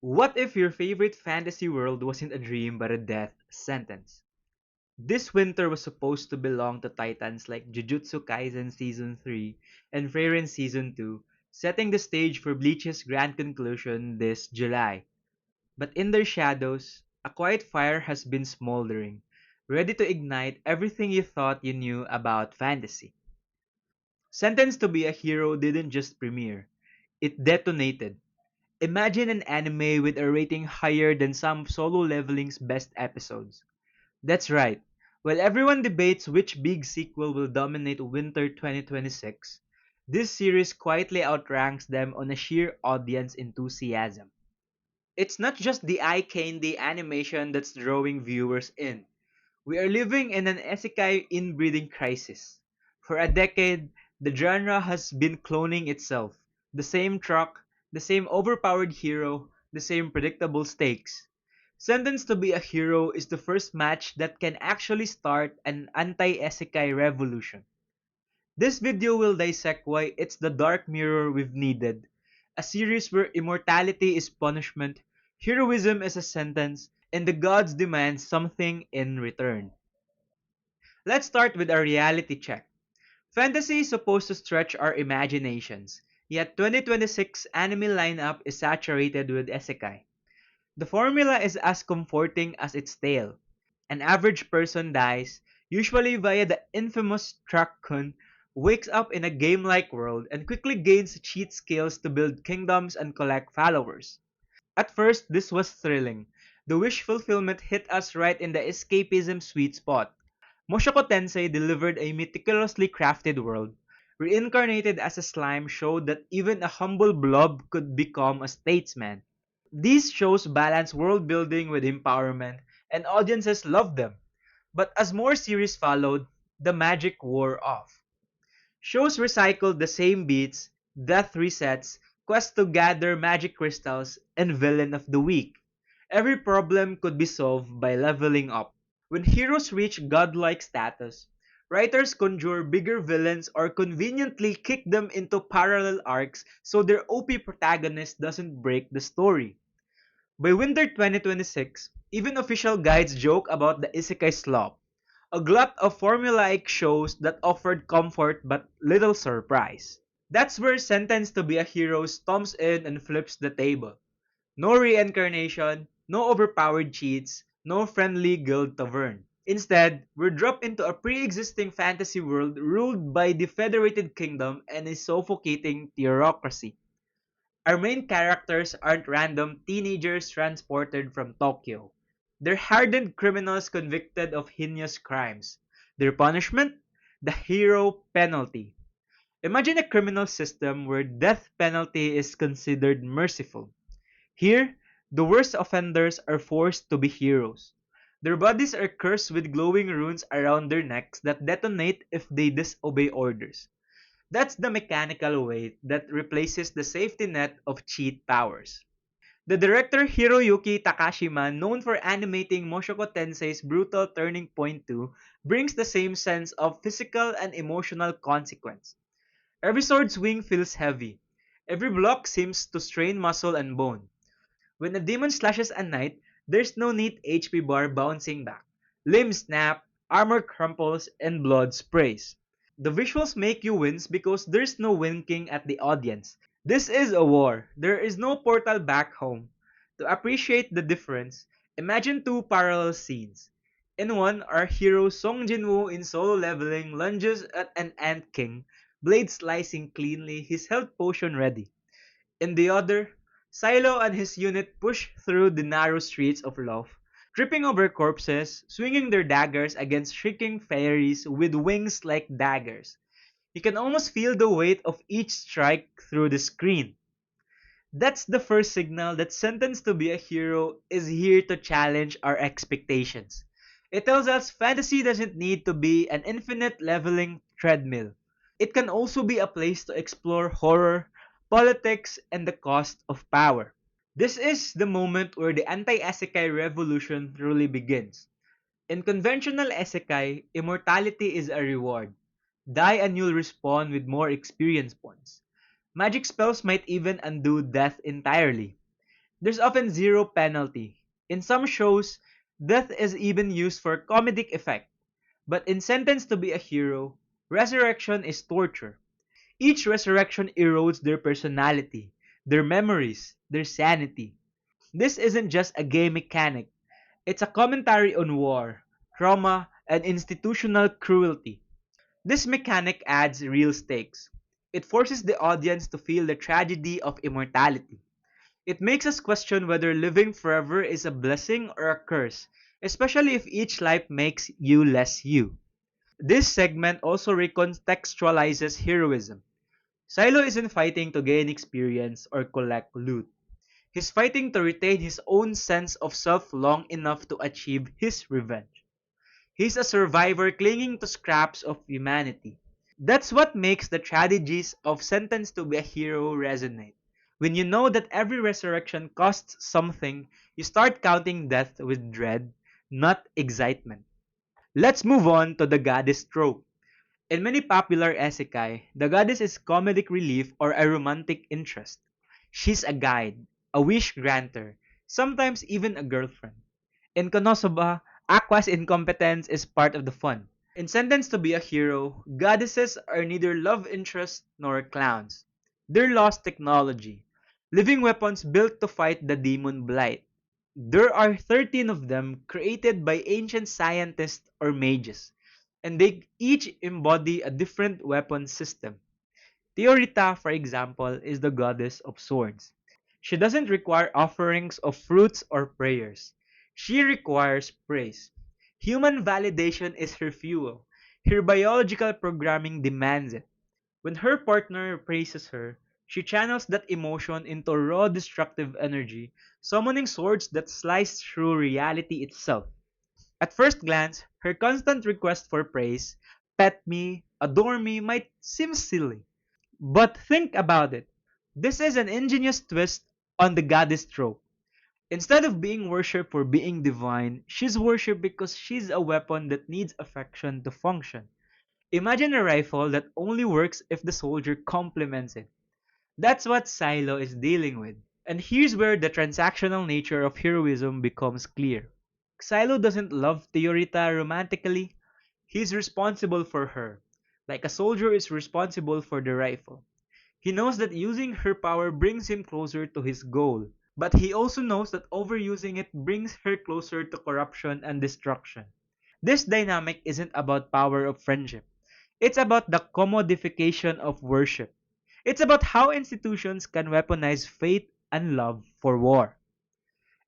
What if your favorite fantasy world wasn't a dream but a death sentence? This winter was supposed to belong to titans like Jujutsu Kaisen Season 3 and Frieren Season 2, setting the stage for Bleach's grand conclusion this July. But in their shadows, a quiet fire has been smoldering, ready to ignite everything you thought you knew about fantasy. Sentenced to be a Hero didn't just premiere, it detonated. Imagine an anime with a rating higher than some Solo Leveling's best episodes. That's right. While everyone debates which big sequel will dominate winter 2026, this series quietly outranks them on a sheer audience enthusiasm. It's not just the eye candy animation that's drawing viewers in. We are living in an isekai inbreeding crisis. For a decade, the genre has been cloning itself. The same truck, the same overpowered hero, the same predictable stakes. Sentenced to be a Hero is the first match that can actually start an anti-isekai revolution. This video will dissect why it's the dark mirror we've needed. A series where immortality is punishment, heroism is a sentence, and the gods demand something in return. Let's start with a reality check. Fantasy is supposed to stretch our imaginations, yet 2026 anime lineup is saturated with isekai. The formula is as comforting as its tale. An average person dies, usually via the infamous Truck-kun, wakes up in a game-like world, and quickly gains cheat skills to build kingdoms and collect followers. At first, this was thrilling. The wish fulfillment hit us right in the escapism sweet spot. Mushoku Tensei delivered a meticulously crafted world. Reincarnated as a slime showed that even a humble blob could become a statesman. These shows balance world building with empowerment, and audiences loved them. But as more series followed, the magic wore off. Shows recycled the same beats, death resets, quest to gather magic crystals, and villain of the week. Every problem could be solved by leveling up. When heroes reach godlike status, writers conjure bigger villains or conveniently kick them into parallel arcs so their OP protagonist doesn't break the story. By winter 2026, even official guides joke about the isekai slop, a glut of formulaic shows that offered comfort but little surprise. That's where Sentenced to be a Hero stomps in and flips the table. No reincarnation, no overpowered cheats, no friendly guild tavern. Instead, we're dropped into a pre-existing fantasy world ruled by the Federated Kingdom and a suffocating theocracy. Our main characters aren't random teenagers transported from Tokyo. They're hardened criminals convicted of heinous crimes. Their punishment? The hero penalty. Imagine a criminal system where death penalty is considered merciful. Here, the worst offenders are forced to be heroes. Their bodies are cursed with glowing runes around their necks that detonate if they disobey orders. That's the mechanical weight that replaces the safety net of cheat powers. The director Hiroyuki Takashima, known for animating Mushoku Tensei's brutal Turning Point 2, brings the same sense of physical and emotional consequence. Every sword swing feels heavy. Every block seems to strain muscle and bone. When a demon slashes a knight, there's no neat HP bar bouncing back. Limbs snap, armor crumples, and blood sprays. The visuals make you wince because there's no winking at the audience. This is a war. There is no portal back home. To appreciate the difference, imagine two parallel scenes. In one, our hero Song Jinwoo in solo leveling lunges at an ant king, blade slicing cleanly, his health potion ready. In the other, Silo and his unit push through the narrow streets of Love, tripping over corpses, swinging their daggers against shrieking fairies with wings like daggers. You can almost feel the weight of each strike through the screen. That's the first signal that Sentenced to be a Hero is here to challenge our expectations. It tells us fantasy doesn't need to be an infinite leveling treadmill. It can also be a place to explore horror, politics, and the cost of power. This is the moment where the anti-isekai revolution truly begins. In conventional isekai, immortality is a reward. Die and you'll respawn with more experience points. Magic spells might even undo death entirely. There's often zero penalty. In some shows, death is even used for comedic effect. But in Sentenced to be a Hero, resurrection is torture. Each resurrection erodes their personality, their memories, their sanity. This isn't just a game mechanic, it's a commentary on war, trauma, and institutional cruelty. This mechanic adds real stakes. It forces the audience to feel the tragedy of immortality. It makes us question whether living forever is a blessing or a curse, especially if each life makes you less you. This segment also recontextualizes heroism. Silo isn't fighting to gain experience or collect loot. He's fighting to retain his own sense of self long enough to achieve his revenge. He's a survivor clinging to scraps of humanity. That's what makes the tragedies of Sentenced to be a Hero resonate. When you know that every resurrection costs something, you start counting death with dread, not excitement. Let's move on to the goddess trope. In many popular isekai, the goddess is comedic relief or a romantic interest. She's a guide, a wish granter, sometimes even a girlfriend. In Konosuba, Aqua's incompetence is part of the fun. In Sentenced to be a Hero, goddesses are neither love interests nor clowns. They're lost technology, living weapons built to fight the demon blight. There are 13 of them created by ancient scientists or mages, and they each embody a different weapon system. Theorita, for example, is the goddess of swords. She doesn't require offerings of fruits or prayers. She requires praise. Human validation is her fuel. Her biological programming demands it. When her partner praises her, she channels that emotion into raw destructive energy, summoning swords that slice through reality itself. At first glance, her constant request for praise, pet me, adore me, might seem silly. But think about it. This is an ingenious twist on the goddess trope. Instead of being worshipped for being divine, she's worshipped because she's a weapon that needs affection to function. Imagine a rifle that only works if the soldier complements it. That's what Silo is dealing with. And here's where the transactional nature of heroism becomes clear. Silo doesn't love Theorita romantically, he's responsible for her, like a soldier is responsible for the rifle. He knows that using her power brings him closer to his goal, but he also knows that overusing it brings her closer to corruption and destruction. This dynamic isn't about power of friendship. It's about the commodification of worship. It's about how institutions can weaponize faith and love for war.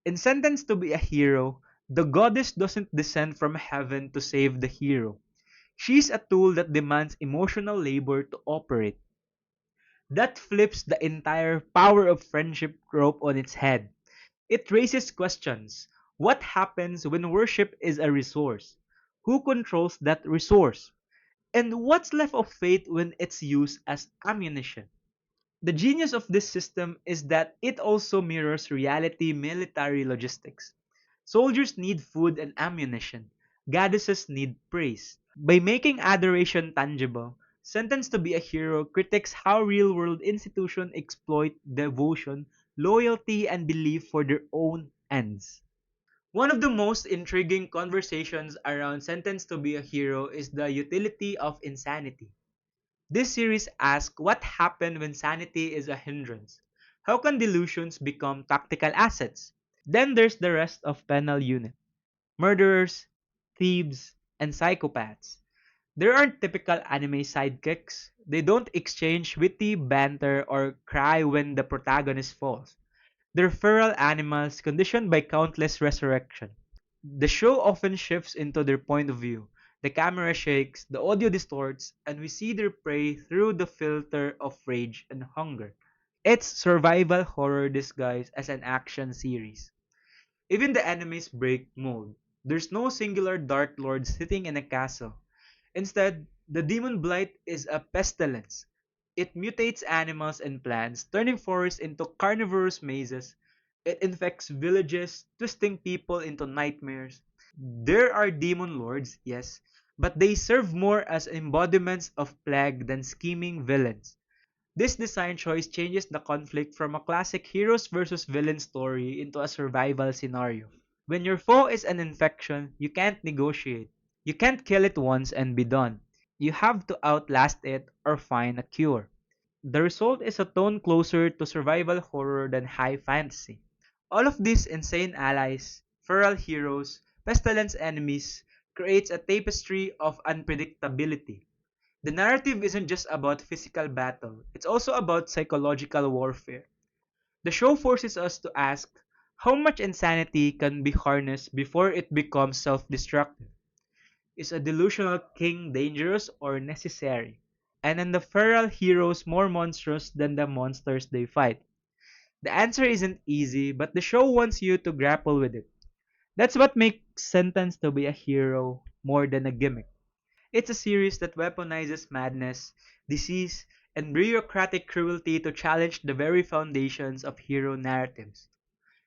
In Sentenced to be a Hero, the goddess doesn't descend from heaven to save the hero. She's a tool that demands emotional labor to operate. That flips the entire power of friendship trope on its head. It raises questions. What happens when worship is a resource? Who controls that resource? And what's left of faith when it's used as ammunition? The genius of this system is that it also mirrors reality military logistics. Soldiers need food and ammunition. Goddesses need praise. By making adoration tangible, Sentenced to be a Hero critiques how real-world institutions exploit devotion, loyalty, and belief for their own ends. One of the most intriguing conversations around Sentenced to be a Hero is the utility of insanity. This series asks what happens when sanity is a hindrance. How can delusions become tactical assets? Then there's the rest of penal unit. Murderers, thieves, and psychopaths. There aren't typical anime sidekicks. They don't exchange witty banter or cry when the protagonist falls. They're feral animals conditioned by countless resurrections. The show often shifts into their point of view. The camera shakes, the audio distorts, and we see their prey through the filter of rage and hunger. It's survival horror disguised as an action series. Even the enemies break mold. There's no singular Dark Lord sitting in a castle. Instead, the demon blight is a pestilence. It mutates animals and plants, turning forests into carnivorous mazes. It infects villages, twisting people into nightmares. There are demon lords, yes, but they serve more as embodiments of plague than scheming villains. This design choice changes the conflict from a classic heroes versus villains story into a survival scenario. When your foe is an infection, you can't negotiate. You can't kill it once and be done. You have to outlast it or find a cure. The result is a tone closer to survival horror than high fantasy. All of these insane allies, feral heroes, pestilence enemies, creates a tapestry of unpredictability. The narrative isn't just about physical battle, it's also about psychological warfare. The show forces us to ask how much insanity can be harnessed before it becomes self destructive. Is a delusional king dangerous or necessary? And are the feral heroes more monstrous than the monsters they fight? The answer isn't easy, but the show wants you to grapple with it. That's what makes Sentence to be a hero more than a gimmick. It's a series that weaponizes madness, disease, and bureaucratic cruelty to challenge the very foundations of hero narratives.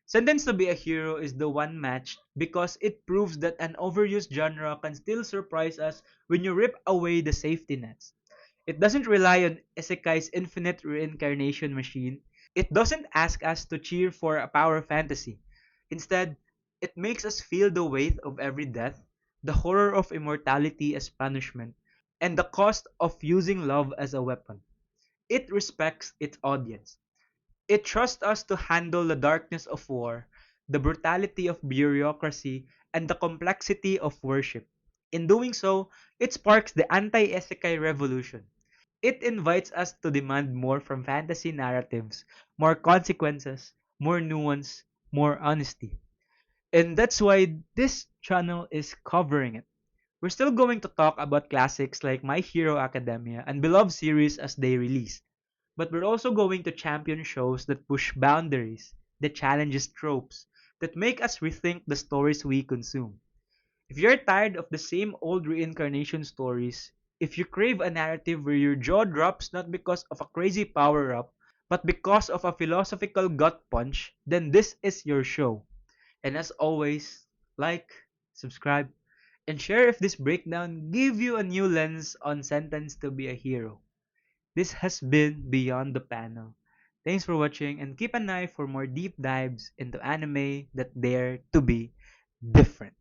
Sentenced to be a Hero is the one match because it proves that an overused genre can still surprise us when you rip away the safety nets. It doesn't rely on Isekai's infinite reincarnation machine. It doesn't ask us to cheer for a power fantasy. Instead, it makes us feel the weight of every death, the horror of immortality as punishment, and the cost of using love as a weapon. It respects its audience. It trusts us to handle the darkness of war, the brutality of bureaucracy, and the complexity of worship. In doing so, it sparks the anti-isekai revolution. It invites us to demand more from fantasy narratives, more consequences, more nuance, more honesty. And that's why this channel is covering it. We're still going to talk about classics like My Hero Academia and beloved series as they release. But we're also going to champion shows that push boundaries, that challenges tropes, that make us rethink the stories we consume. If you're tired of the same old reincarnation stories, if you crave a narrative where your jaw drops not because of a crazy power up, but because of a philosophical gut punch, then this is your show. And as always, like, subscribe, and share if this breakdown gave you a new lens on Sentence to be a Hero. This has been Beyond the Panel. Thanks for watching and keep an eye for more deep dives into anime that dare to be different.